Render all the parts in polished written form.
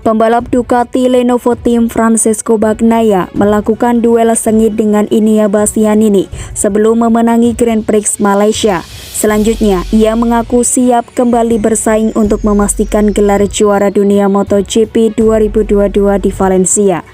Pembalap Ducati Lenovo Team Francesco Bagnaia melakukan duel sengit dengan Inia Bastianini sebelum memenangi Grand Prix Malaysia. Selanjutnya, ia mengaku siap kembali bersaing untuk memastikan gelar juara dunia MotoGP 2022 di Valencia.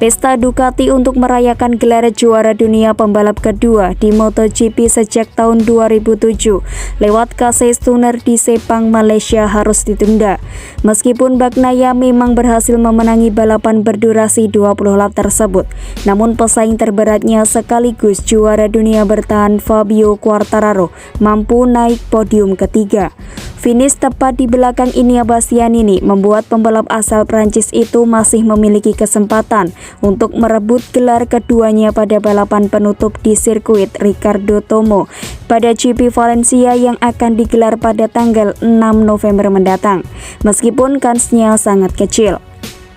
Pesta Ducati untuk merayakan gelar juara dunia pembalap kedua di MotoGP sejak tahun 2007 lewat Casey Stoner di Sepang, Malaysia harus ditunda. Meskipun Bagnaia memang berhasil memenangi balapan berdurasi 20 lap tersebut, namun pesaing terberatnya sekaligus juara dunia bertahan Fabio Quartararo mampu naik podium ketiga. Finish tepat di belakang Inia Bastianini membuat pembalap asal Prancis itu masih memiliki kesempatan untuk merebut gelar keduanya pada balapan penutup di sirkuit Ricardo Tomo pada GP Valencia yang akan digelar pada tanggal 6 November mendatang, meskipun kansnya sangat kecil.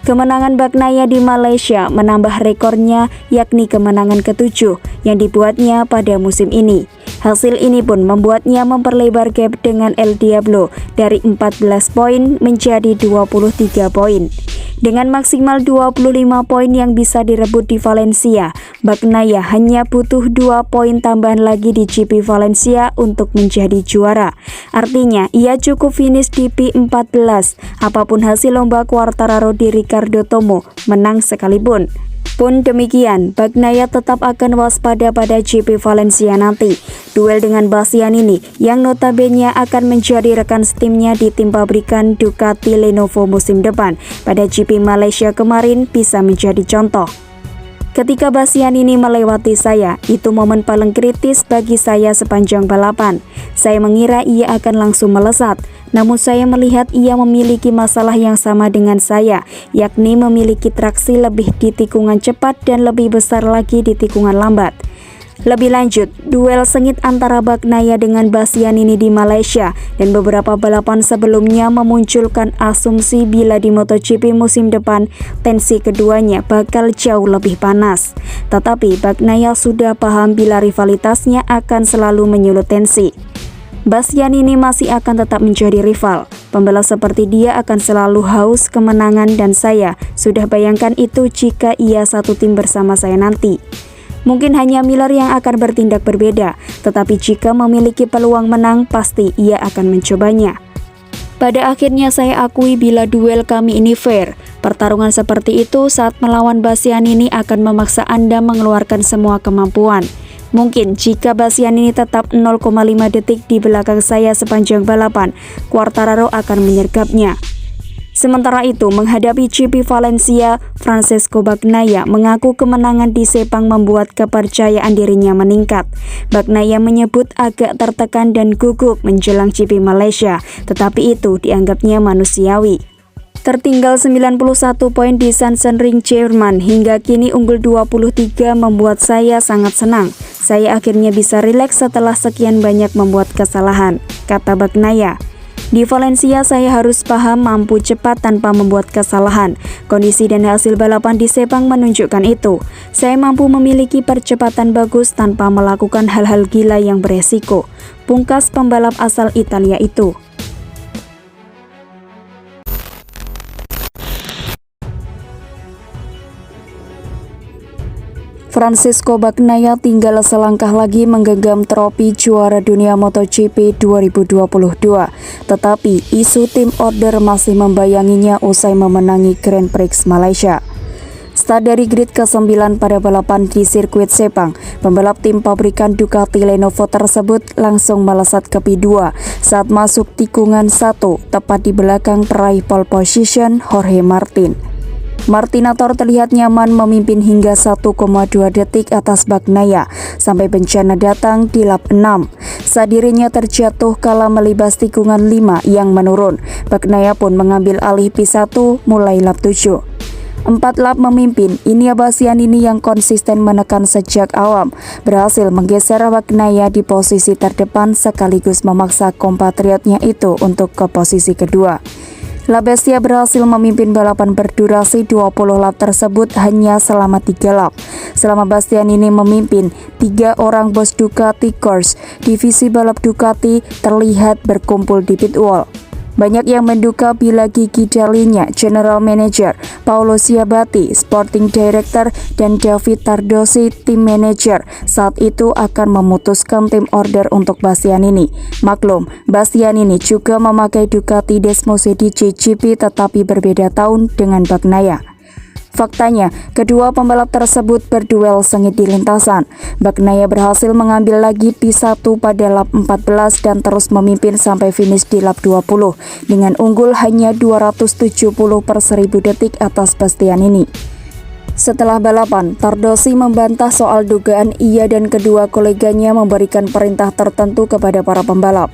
Kemenangan Bagnaia di Malaysia menambah rekornya, yakni kemenangan ke-7 yang dibuatnya pada musim ini. Hasil ini pun membuatnya memperlebar gap dengan El Diablo dari 14 poin menjadi 23 poin. Dengan maksimal 25 poin yang bisa direbut di Valencia, Bagnaia hanya butuh 2 poin tambahan lagi di GP Valencia untuk menjadi juara. Artinya, ia cukup finish di P14. Apapun hasil lomba Quartararo di Ricardo Tomo menang sekalipun. Pun demikian, Bagnaia tetap akan waspada pada GP Valencia nanti. Duel dengan Bastianini yang notabene akan menjadi rekan setimnya di tim pabrikan Ducati Lenovo musim depan pada GP Malaysia kemarin bisa menjadi contoh. Ketika Bastianini melewati saya, itu momen paling kritis bagi saya sepanjang balapan. Saya mengira ia akan langsung melesat, namun saya melihat ia memiliki masalah yang sama dengan saya, yakni memiliki traksi lebih di tikungan cepat dan lebih besar lagi di tikungan lambat. Lebih lanjut, duel sengit antara Bagnaia dengan Bastianini di Malaysia dan beberapa balapan sebelumnya memunculkan asumsi bila di MotoGP musim depan tensi keduanya bakal jauh lebih panas. Tetapi Bagnaia sudah paham bila rivalitasnya akan selalu menyulut tensi. Bastianini masih akan tetap menjadi rival. Pembalap seperti dia akan selalu haus kemenangan dan saya sudah bayangkan itu jika ia satu tim bersama saya nanti. Mungkin hanya Miller yang akan bertindak berbeda, tetapi jika memiliki peluang menang, pasti ia akan mencobanya. Pada akhirnya saya akui bila duel kami ini fair. Pertarungan seperti itu saat melawan Bastianini akan memaksa Anda mengeluarkan semua kemampuan. Mungkin jika Bastianini tetap 0,5 detik di belakang saya sepanjang balapan, Quartararo akan menyergapnya. Sementara itu, menghadapi GP Valencia, Francesco Bagnaia mengaku kemenangan di Sepang membuat kepercayaan dirinya meningkat. Bagnaia menyebut agak tertekan dan gugup menjelang GP Malaysia, tetapi itu dianggapnya manusiawi. Tertinggal 91 poin di Sachsenring Jerman hingga kini unggul 23 membuat saya sangat senang. Saya akhirnya bisa rileks setelah sekian banyak membuat kesalahan, kata Bagnaia. Di Valencia saya harus paham mampu cepat tanpa membuat kesalahan. Kondisi dan hasil balapan di Sepang menunjukkan itu. Saya mampu memiliki percepatan bagus tanpa melakukan hal-hal gila yang beresiko. Pungkas pembalap asal Italia itu. Francesco Bagnaia tinggal selangkah lagi menggenggam trofi juara dunia MotoGP 2022. Tetapi isu tim order masih membayanginya usai memenangi Grand Prix Malaysia. Start dari grid ke-9 pada balapan di sirkuit Sepang, pembalap tim pabrikan Ducati Lenovo tersebut langsung melesat ke P2 saat masuk tikungan 1, tepat di belakang peraih pole position Jorge Martin. Martinator terlihat nyaman memimpin hingga 1,2 detik atas Bagnaia sampai bencana datang di lap 6. Saat dirinya terjatuh kala melibas tikungan 5 yang menurun, Bagnaia pun mengambil alih P1 mulai lap 7. 4 lap memimpin, Inia Bastianini yang konsisten menekan sejak awal berhasil menggeser Bagnaia di posisi terdepan sekaligus memaksa kompatriotnya itu untuk ke posisi kedua. La Bestia berhasil memimpin balapan berdurasi 20 lap tersebut hanya selama 3 lap. Selama Bastianini memimpin, 3 orang bos Ducati Corse divisi balap Ducati terlihat berkumpul di pit wall. Banyak yang menduga bila Gigi Dalinya, General Manager, Paolo Ciabatti, Sporting Director, dan David Tardosi, Team Manager, saat itu akan memutuskan tim order untuk Bastianini. Maklum, Bastianini juga memakai Ducati Desmosedici GP tetapi berbeda tahun dengan Bagnaia. Faktanya, kedua pembalap tersebut berduel sengit di lintasan. Bagnaia berhasil mengambil lagi P1 pada lap 14 dan terus memimpin sampai finish di lap 20 dengan unggul hanya 270/1000 detik atas Bastianini. Setelah balapan, Tardosi membantah soal dugaan ia dan kedua koleganya memberikan perintah tertentu kepada para pembalap.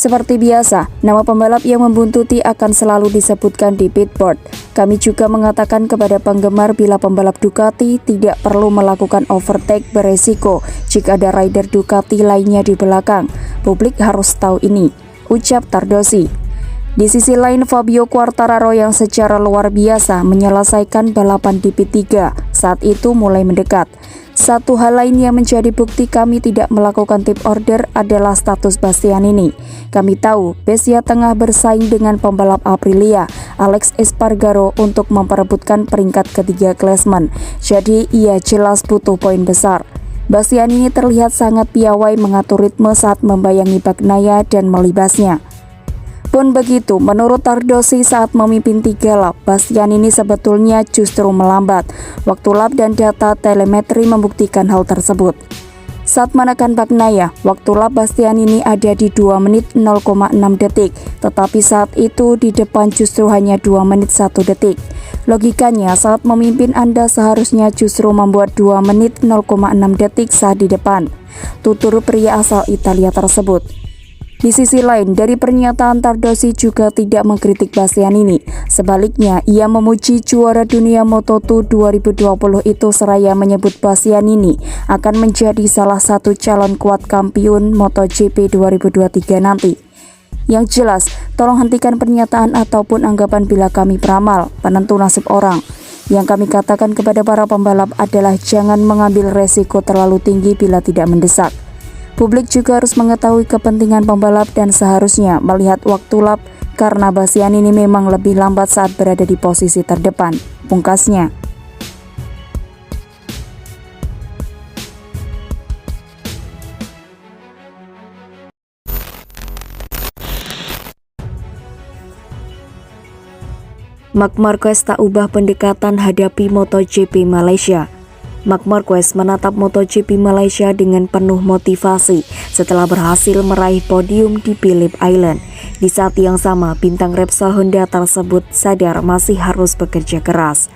Seperti biasa, nama pembalap yang membuntuti akan selalu disebutkan di pitboard. Kami juga mengatakan kepada penggemar bila pembalap Ducati tidak perlu melakukan overtake beresiko jika ada rider Ducati lainnya di belakang. Publik harus tahu ini, ucap Tardosi. Di sisi lain, Fabio Quartararo yang secara luar biasa menyelesaikan balapan di P3 saat itu mulai mendekat. Satu hal lain yang menjadi bukti kami tidak melakukan tip order adalah status Bastianini. Kami tahu Bessia tengah bersaing dengan pembalap Aprilia, Alex Espargaro, untuk memperebutkan peringkat ketiga klasemen. Jadi ia jelas butuh poin besar. Bastianini terlihat sangat piawai mengatur ritme saat membayangi Bagnaia dan melibasnya. Pun begitu, menurut Tardosi saat memimpin 3 lap, Bastianini sebetulnya justru melambat. Waktu lap dan data telemetri membuktikan hal tersebut. Saat menekan Bagnaia, waktu lap Bastianini ada di 2 menit 0,6 detik, tetapi saat itu di depan justru hanya 2 menit 1 detik. Logikanya, saat memimpin Anda seharusnya justru membuat 2 menit 0,6 detik saat di depan, tutur pria asal Italia tersebut. Di sisi lain, dari pernyataan Tardosi juga tidak mengkritik Bastianini. Sebaliknya, ia memuji juara dunia Moto2 2020 itu seraya menyebut Bastianini akan menjadi salah satu calon kuat kampiun MotoGP 2023 nanti. Yang jelas, tolong hentikan pernyataan ataupun anggapan bila kami peramal, penentu nasib orang. Yang kami katakan kepada para pembalap adalah jangan mengambil resiko terlalu tinggi bila tidak mendesak. Publik juga harus mengetahui kepentingan pembalap dan seharusnya melihat waktu lap karena Bastianini memang lebih lambat saat berada di posisi terdepan, pungkasnya. Marc Marquez tak ubah pendekatan hadapi MotoGP Malaysia. Marc Marquez menatap MotoGP Malaysia dengan penuh motivasi setelah berhasil meraih podium di Phillip Island. Di saat yang sama, bintang Repsol Honda tersebut sadar masih harus bekerja keras.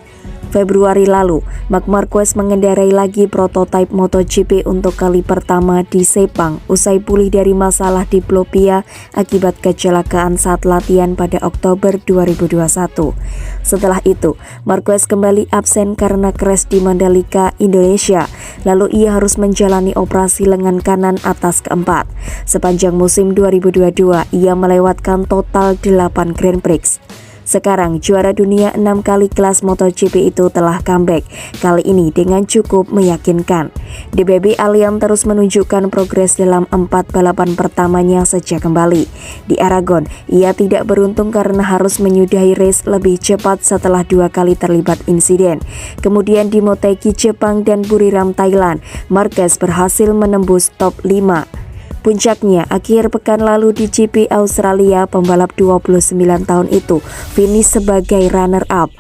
Februari lalu, Marc Marquez mengendarai lagi prototipe MotoGP untuk kali pertama di Sepang usai pulih dari masalah diplopia akibat kecelakaan saat latihan pada Oktober 2021. Setelah itu, Marquez kembali absen karena crash di Mandalika, Indonesia. Lalu ia harus menjalani operasi lengan kanan atas keempat. Sepanjang musim 2022, ia melewatkan total 8 Grand Prix. Sekarang juara dunia 6 kali kelas MotoGP itu telah comeback, kali ini dengan cukup meyakinkan. The Baby Alien terus menunjukkan progres dalam 4 balapan pertamanya sejak kembali. Di Aragon, ia tidak beruntung karena harus menyudahi race lebih cepat setelah 2 kali terlibat insiden. Kemudian di Motegi Jepang dan Buriram Thailand, Marquez berhasil menembus top 5. Puncaknya, akhir pekan lalu di GP Australia, pembalap 29 tahun itu finish sebagai runner-up.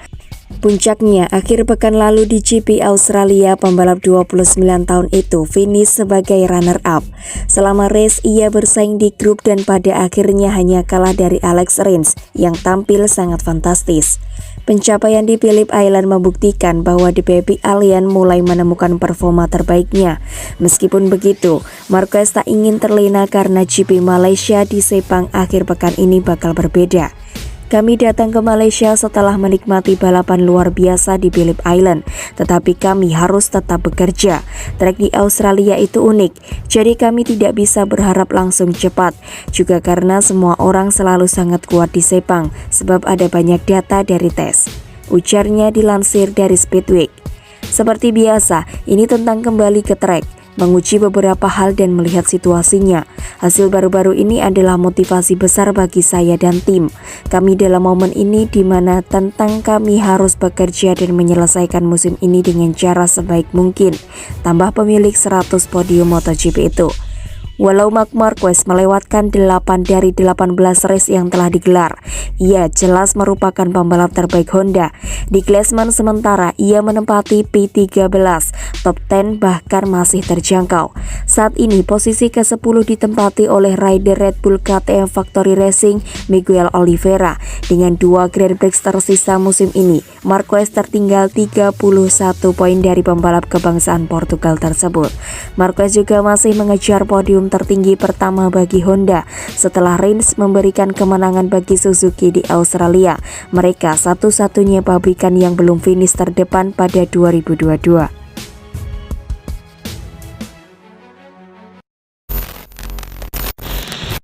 Puncaknya, akhir pekan lalu di GP Australia, pembalap 29 tahun itu finish sebagai runner-up. Selama race, ia bersaing di grup dan pada akhirnya hanya kalah dari Alex Rins yang tampil sangat fantastis. Pencapaian di Phillip Island membuktikan bahwa The Baby Alien mulai menemukan performa terbaiknya. Meskipun begitu, Marquez tak ingin terlena karena GP Malaysia di Sepang akhir pekan ini bakal berbeda. Kami datang ke Malaysia setelah menikmati balapan luar biasa di Phillip Island, tetapi kami harus tetap bekerja. Trek di Australia itu unik, jadi kami tidak bisa berharap langsung cepat. Juga karena semua orang selalu sangat kuat di Sepang, sebab ada banyak data dari tes. Ujarnya dilansir dari Speedweek. Seperti biasa, ini tentang kembali ke trek. menguji beberapa hal dan melihat situasinya. Hasil baru-baru ini adalah motivasi besar bagi saya dan tim. Kami dalam momen ini di mana tentang kami harus bekerja dan menyelesaikan musim ini dengan cara sebaik mungkin, tambah pemilik 100 podium MotoGP itu. Walau Marc Marquez melewatkan 8 dari 18 race yang telah digelar, ia jelas merupakan pembalap terbaik Honda. Di klasemen sementara, ia menempati P13, top 10 bahkan masih terjangkau. Saat ini posisi ke-10 ditempati oleh rider Red Bull KTM Factory Racing, Miguel Oliveira. Dengan 2 Grand Prix tersisa musim ini, Marquez tertinggal 31 poin dari pembalap kebangsaan Portugal tersebut. Marquez juga masih mengejar podium tertinggi pertama bagi Honda setelah Rins memberikan kemenangan bagi Suzuki di Australia. Mereka satu-satunya pabrikan yang belum finish terdepan pada 2022.